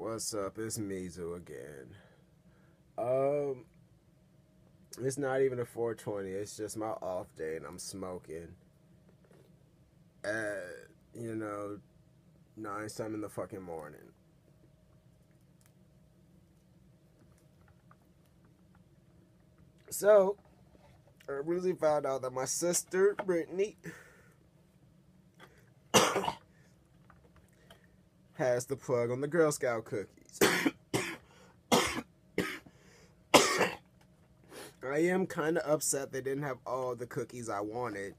What's up? It's Mizu again. It's not even a 420. It's just my off day, and I'm smoking at 9 something in the fucking morning. So I really found out that my sister Brittany has the plug on the Girl Scout cookies. I am kind of upset they didn't have all the cookies I wanted.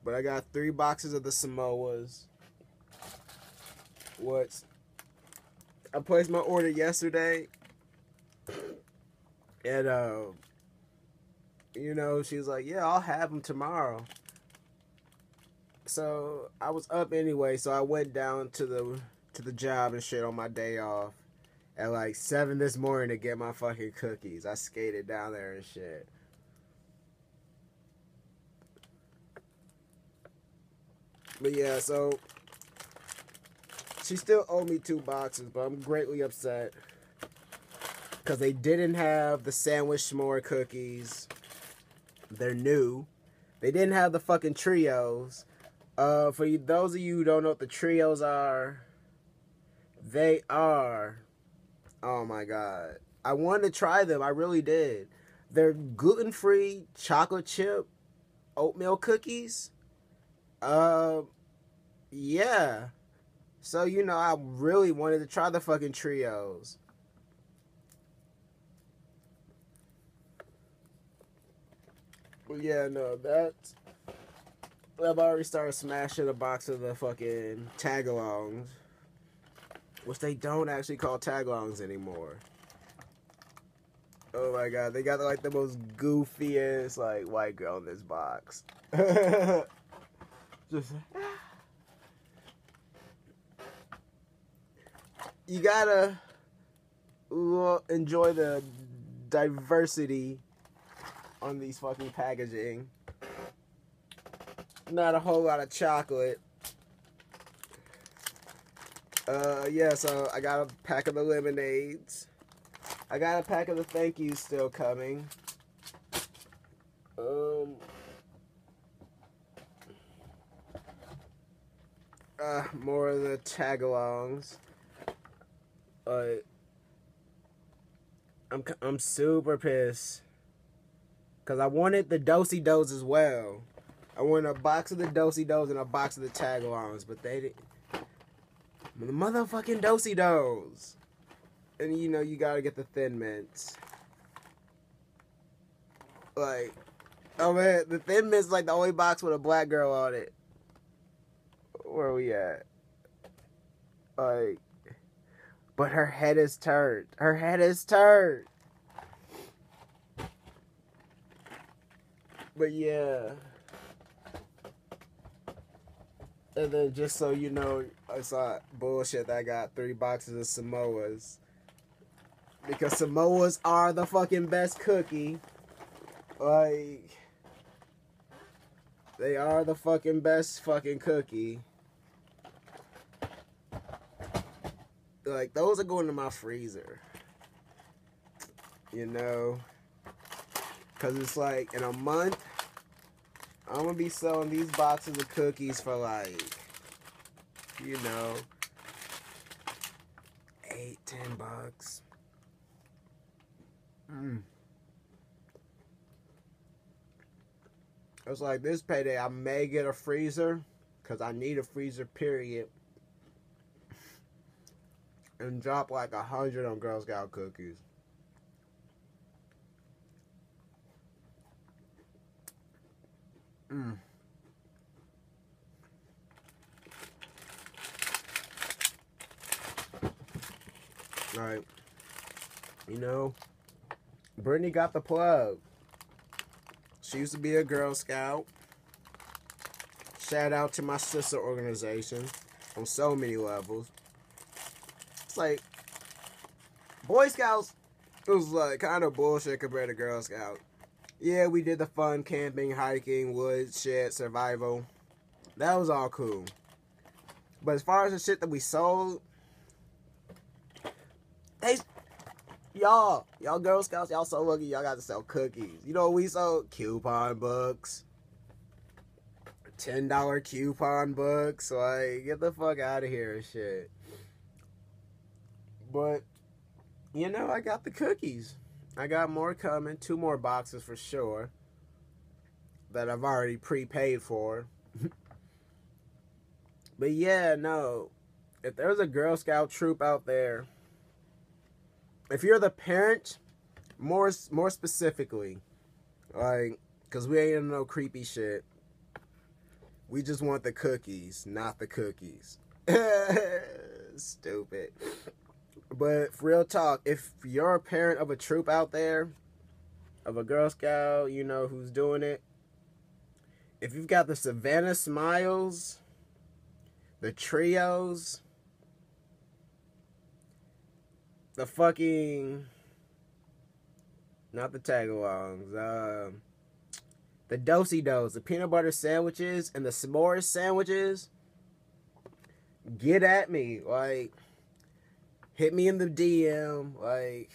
But I got 3 boxes of the Samoas. I placed my order yesterday. And, she was like, yeah, I'll have them tomorrow. So I was up anyway, so I went down to the job and shit on my day off at like 7 this morning to get my fucking cookies. I skated down there and shit. But yeah, so she still owed me 2 boxes, but I'm greatly upset because they didn't have the sandwich s'more cookies. They're new. They didn't have the fucking trios. For those of you who don't know what the trios are, they are, oh my god, I wanted to try them. I really did. They're gluten-free chocolate chip oatmeal cookies. Yeah. So, I really wanted to try the fucking trios. But yeah, no, I've already started smashing a box of the fucking tagalongs, which they don't actually call tagalongs anymore. Oh my god, they got like the most goofiest like white girl in this box. Just you gotta enjoy the diversity on these fucking packaging. Not a whole lot of chocolate. Yeah, so I got a pack of the lemonades. I got a pack of the thank yous still coming. More of the tagalongs. I'm super pissed. Because I wanted the Dosie-does as well. I wanted a box of the Dosie-does and a box of the tagalongs, but they didn't. The motherfucking Dosie-does. And you gotta get the Thin Mints. Like, oh man, the Thin Mints like the only box with a black girl on it. Where are we at? Like, but her head is turned. Her head is turned. But yeah. And then just so you know, it's not bullshit that I got 3 boxes of Samoas. Because Samoas are the fucking best cookie. Like, they are the fucking best fucking cookie. Like, those are going to my freezer. Because it's like, in a month, I'm going to be selling these boxes of cookies for like, $8-10. It's like this payday, I may get a freezer, because I need a freezer, period. And drop like 100 on Girl Scout cookies. Right. Brittany got the plug. She used to be a Girl Scout. Shout out to my sister organization on so many levels. It's like, Boy Scouts was like kind of bullshit compared to Girl Scout. Yeah, we did the fun camping, hiking, woods, shit, survival. That was all cool. But as far as the shit that we sold, y'all Girl Scouts, y'all so lucky y'all got to sell cookies. You know what we sold? Coupon books. $10 coupon books. Like, get the fuck out of here and shit. But, you know, I got the cookies. I got more coming. 2 more boxes for sure. That I've already prepaid for. But yeah, no. If there's a Girl Scout troop out there, if you're the parent, more specifically, like, because we ain't in no creepy shit. We just want the cookies, not the cookies. Stupid. But for real talk, if you're a parent of a troop out there, of a Girl Scout, you know who's doing it. If you've got the Savannah Smiles, the trios, the fucking, not the tag-alongs, the Dosie-does, the peanut butter sandwiches, and the Smore sandwiches, get at me. Like, hit me in the DM. Like,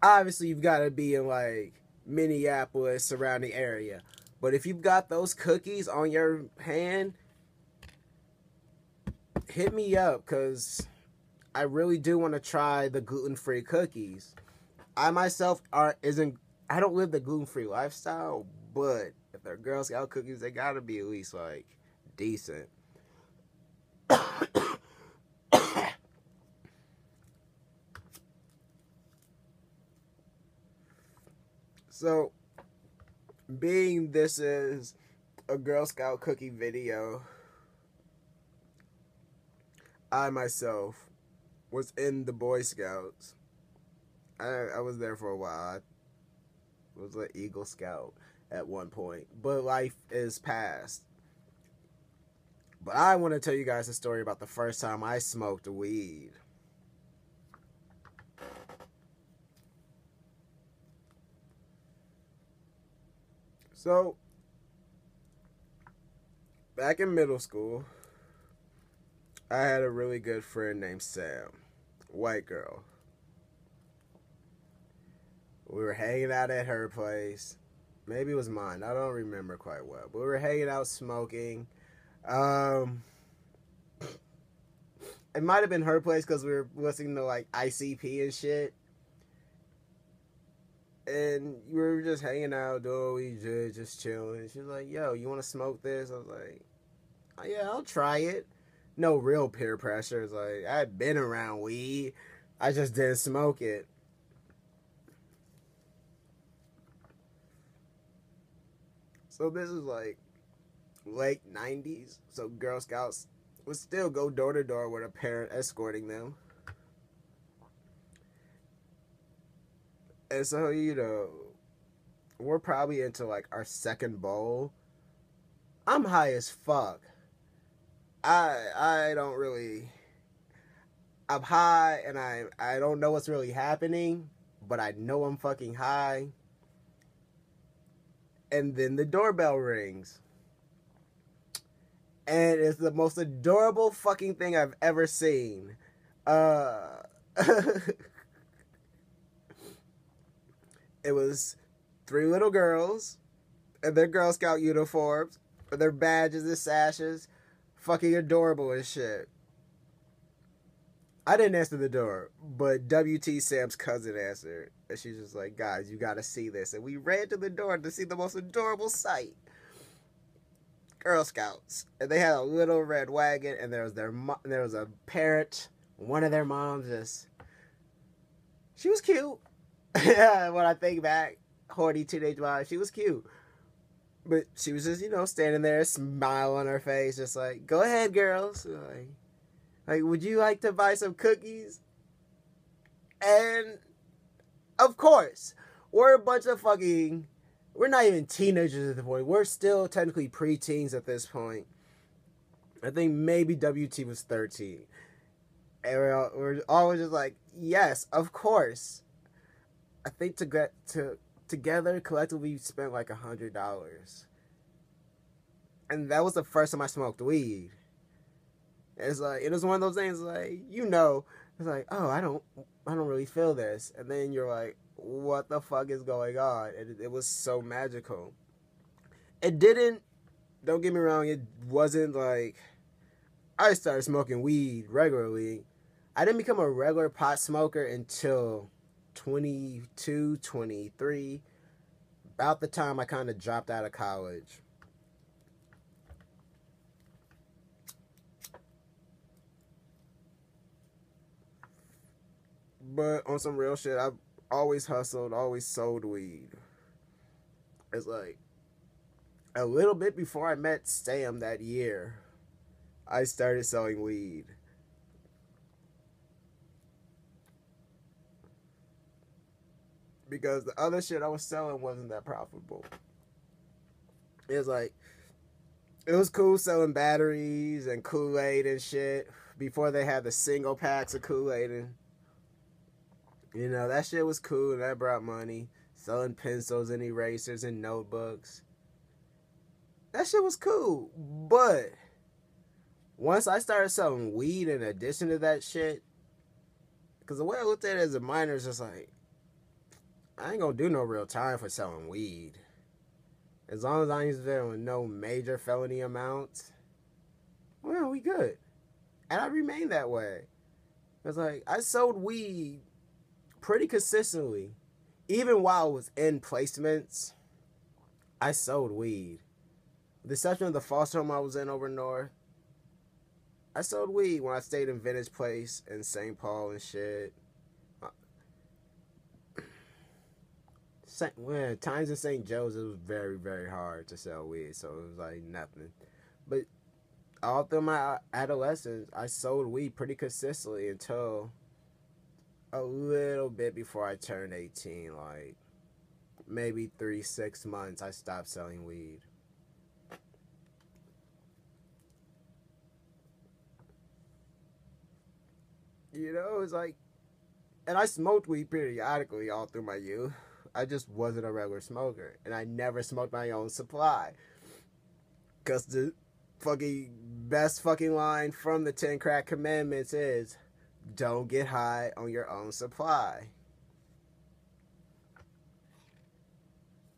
obviously you've got to be in, like, Minneapolis, surrounding area. But if you've got those cookies on your hand, hit me up, because I really do want to try the gluten-free cookies. I myself I don't live the gluten-free lifestyle, but if they're Girl Scout cookies, they gotta be at least, like, decent. So, being this is a Girl Scout cookie video, I myself was in the Boy Scouts. I was there for a while. I was an Eagle Scout at one point. But life is past. But I want to tell you guys a story about the first time I smoked weed. So, back in middle school, I had a really good friend named Sam. White girl. We were hanging out at her place. Maybe it was mine. I don't remember quite well. But we were hanging out smoking. It might have been her place because we were listening to, like, ICP and shit. And we were just hanging out, doing what we did, just chilling. She was like, yo, you want to smoke this? I was like, oh, yeah, I'll try it. No real peer pressure. It's like, I'd been around weed. I just didn't smoke it. So this is like late 90s. So Girl Scouts would still go door to door with a parent escorting them. And so, you know, we're probably into like our second bowl. I'm high as fuck. I don't really, I'm high and I don't know what's really happening, but I know I'm fucking high. And then the doorbell rings. And it's the most adorable fucking thing I've ever seen. It was 3 little girls in their Girl Scout uniforms with their badges and sashes. Fucking adorable as shit. I didn't answer the door, but WT Sam's cousin answered. And she's just like, guys, you gotta see this. And we ran to the door to see the most adorable sight. Girl Scouts. And they had a little red wagon, and there was a parent, one of their moms just, she was cute. When I think back, horny teenage mom, she was cute. But she was just, you know, standing there, smile on her face, just like, go ahead, girls. Like, would you like to buy some cookies? And, of course, we're a bunch of fucking, we're not even teenagers at the point. We're still technically preteens at this point. I think maybe WT was 13. And we're always just like, yes, of course. I think together, collectively, we spent like $100. And that was the first time I smoked weed. It's like, it was one of those things like, you know, It's like, oh, I don't really feel this. And then you're like, what the fuck is going on? And it was so magical. It didn't, don't get me wrong, it wasn't like I started smoking weed regularly. I didn't become a regular pot smoker until 22, 23, about the time I kind of dropped out of college. But on some real shit, I've always hustled, always sold weed. It's like a little bit before I met Sam that year, I started selling weed. Because the other shit I was selling wasn't that profitable. It was like, it was cool selling batteries and Kool-Aid and shit before they had the single packs of Kool-Aid. And, you know, that shit was cool and that brought money. Selling pencils and erasers and notebooks. That shit was cool. But once I started selling weed in addition to that shit, because the way I looked at it as a minor is just like, I ain't gonna do no real time for selling weed. As long as I ain't doing no major felony amounts, well, we good. And I remained that way. It's like, I sold weed pretty consistently. Even while I was in placements, I sold weed. With the exception of the foster home I was in over north, I sold weed when I stayed in Vintage Place in St. Paul and shit. Times in St. Joe's, it was very, very hard to sell weed, so it was like nothing. But all through my adolescence, I sold weed pretty consistently until a little bit before I turned 18, like maybe 6 months, I stopped selling weed. You know, it's like, and I smoked weed periodically all through my youth. I just wasn't a regular smoker, and I never smoked my own supply. Because the fucking best fucking line from the 10 Crack Commandments is, don't get high on your own supply.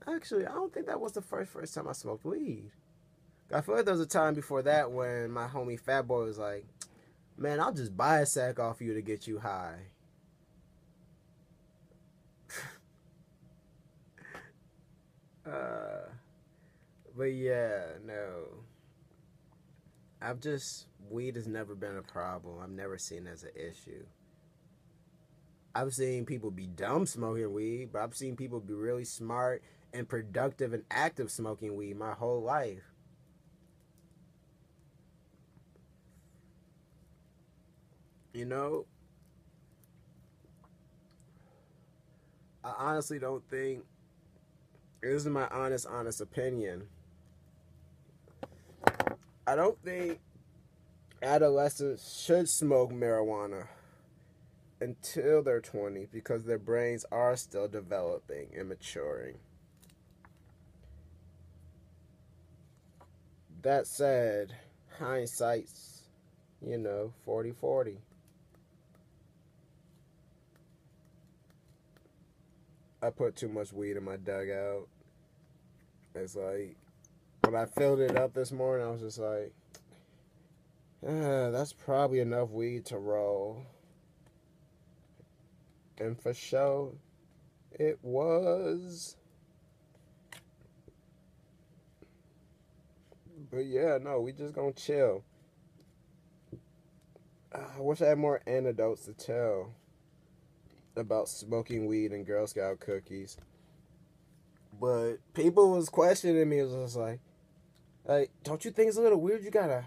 Actually, I don't think that was the first time I smoked weed. I feel like there was a time before that when my homie Fat Boy was like, man, I'll just buy a sack off you to get you high. But yeah, no. Weed has never been a problem. I've never seen it as an issue. I've seen people be dumb smoking weed, but I've seen people be really smart and productive and active smoking weed my whole life. You know, I honestly don't think, this is my honest opinion, I don't think adolescents should smoke marijuana until they're 20 because their brains are still developing and maturing. That said, hindsight's, 40/40. I put too much weed in my dugout. It's like, when I filled it up this morning, I was just like, that's probably enough weed to roll. And for sure, it was. But yeah, no, we just gonna chill. I wish I had more anecdotes to tell about smoking weed and Girl Scout cookies. But people was questioning me. It was just like, don't you think it's a little weird you got a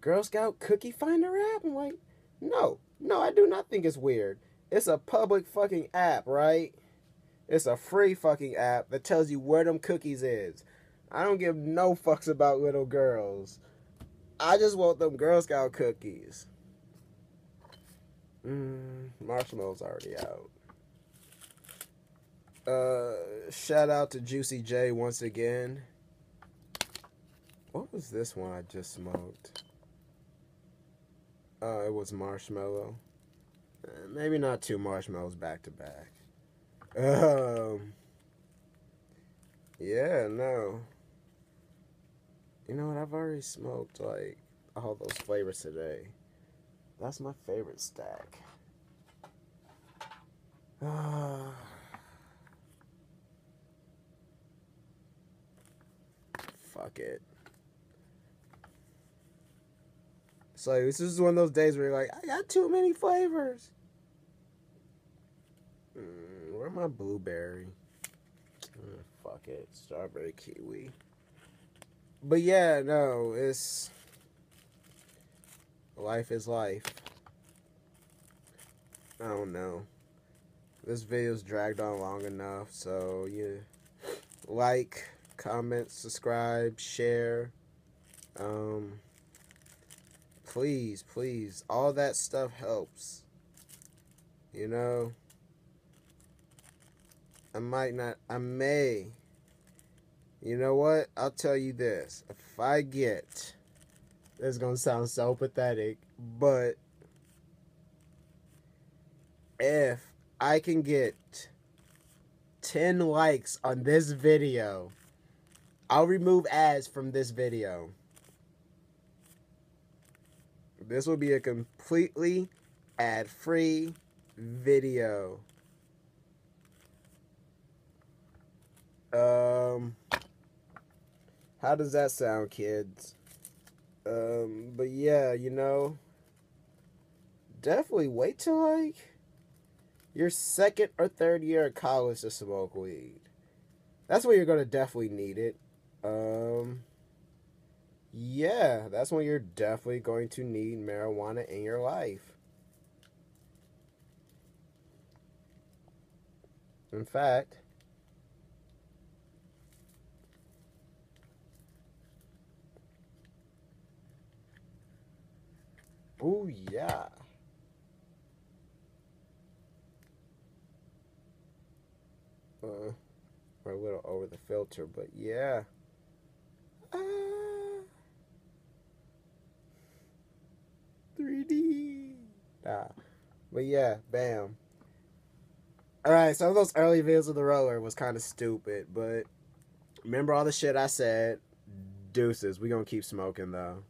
Girl Scout cookie finder app? I'm like, no, I do not think it's weird. It's a public fucking app, right? It's a free fucking app that tells you where them cookies is. I don't give no fucks about little girls. I just want them Girl Scout cookies. Marshmallow's already out. Shout out to Juicy J once again. What was this one I just smoked? It was marshmallow. Maybe not 2 marshmallows back to back. Yeah, no. You know what? I've already smoked like all those flavors today. That's my favorite stack. Fuck it. So this is one of those days where you're like, I got too many flavors. Where my blueberry? Fuck it. Strawberry kiwi. But yeah, no, it's... Life is life. I don't know. This video's dragged on long enough, so yeah. Like, comment, subscribe, share. Please, please. All that stuff helps. You know? I may. You know what? I'll tell you this. If I get... This is going to sound so pathetic, but... If I can get 10 likes on this video, I'll remove ads from this video. This will be a completely ad-free video. How does that sound, kids? But yeah, you know, definitely wait till like your 2nd or 3rd year of college to smoke weed. That's when you're gonna definitely need it. Yeah, that's when you're definitely going to need marijuana in your life. In fact, oh yeah. We're a little over the filter, but yeah. 3D. Nah. But yeah, bam. Alright, some of those early videos of the roller was kind of stupid, but remember all the shit I said? Deuces. We gonna keep smoking, though.